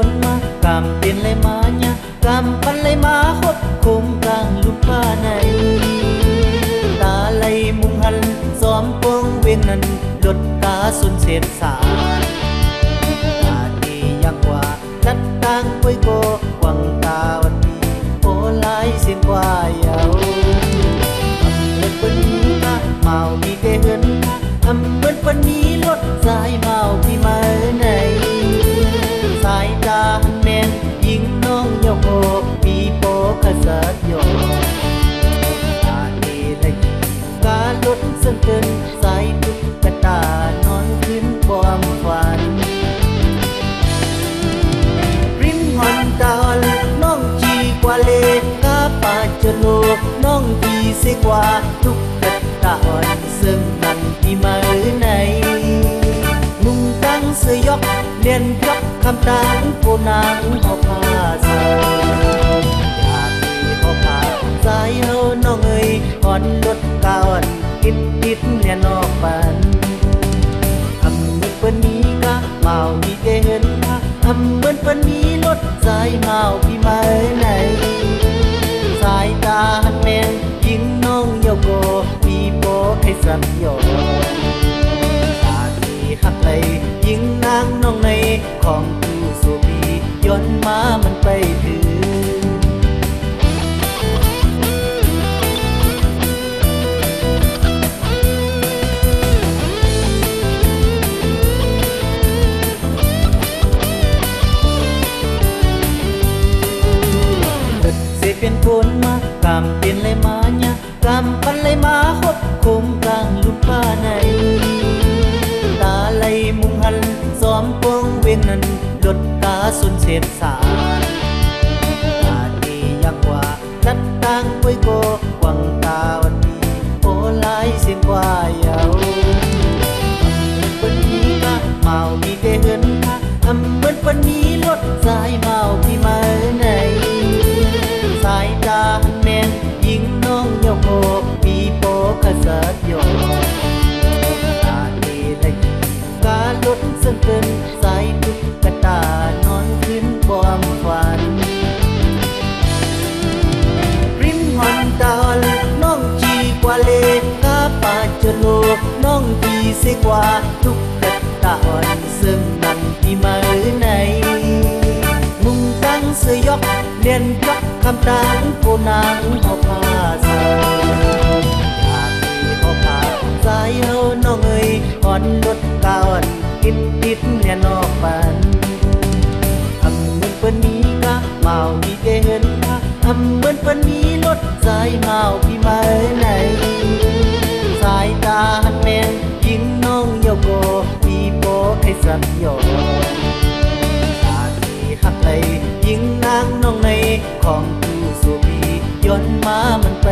นมากำเป็นเลยมาเนี่ยกำปันเลยมาคบคุมกลางลูกป้าในตาไหลมุงหันซ้อมปงเวียงนั้นลดตาสุนเศษสารตาดียังว่าลัดตังป่วยโกหวังตาวันนี้โอไลเสียงกว่าเยาเลิกวันนี้ก็เมามีเกเหินทำเหมือนวันนี้รถสายเมาพี่มาไหนสายตาแมนยิงน้องโยโกปีโปขสัดโยตาดีและการรถเส้นเกินสายตุกกระตานอนขึ้นความฝันริมหอนตาลน้องจีกว่าเลกาปาจะโลกน้องดีเสียกว่าทุกกระตาอ่อนซึ่งมันที่มาไหนนุ่งตั้งเสื้อยกเลียนยกคำตาโกนางพอพาสาวอยากมีพอพาสายเฮาน้องเอ๋ยอ่อนรถกาอ่อนติดเนี่ยนอกปันทำเหมือนวันนี้ก็เมามีเกเห็นทำเหมือนวันนี้รถสายเมาพี่มาไหนสายตาหันแมงยิงน้องโยโกพี่โปให้สับโยตาดีหักไหลยิงนางน้องในของผู้สุบีย้อนมามันไปถึงเป็นคนมากำเป็นเลยมาเนี่ยกำปันเลยมาคบคุมกลางลูกป้าในตาไหลมุงหันซ้อมปงเวียงนั้นลดตาสุนเศษสารตาดียังว่าลัดตังป่วยโกหวังตาวันนี้โอไลเสียงกว่าเยาวันนี้ก็เมามีเกเหินทำเหมือนวันนี้รถสายเมาพี่มาไหนสายตาแมนยิงน้องโยโกปีโปขสัดโยตาดีและการรถเส้นเกินสายตุกกระตานอนขึ้นความฝันริมหอนตาลน้องจีกว่าเลกาปาจะโลกน้องดีเสียกว่าทุกกระตาอ่อนซึ่งมันที่มาไหนมุ่งตั้งเสื้อยกเลียนยกคำตาโกนางพอพาสาวอยากมีพอพาสายเฮาน้องเอ๋ยอ่อนรถกาอ่อนติดเนี่ยนอกปันทำเหมือนวันนี้ก็เมามีเกเห็นทำเหมือนวันนี้รถสายเมาพี่มาไหนสายตาหันแมงยิงน้องโยโกปีโปให้สับโยหักไหลยิงนางน้องในของผู้สุบีย้อนมามันไป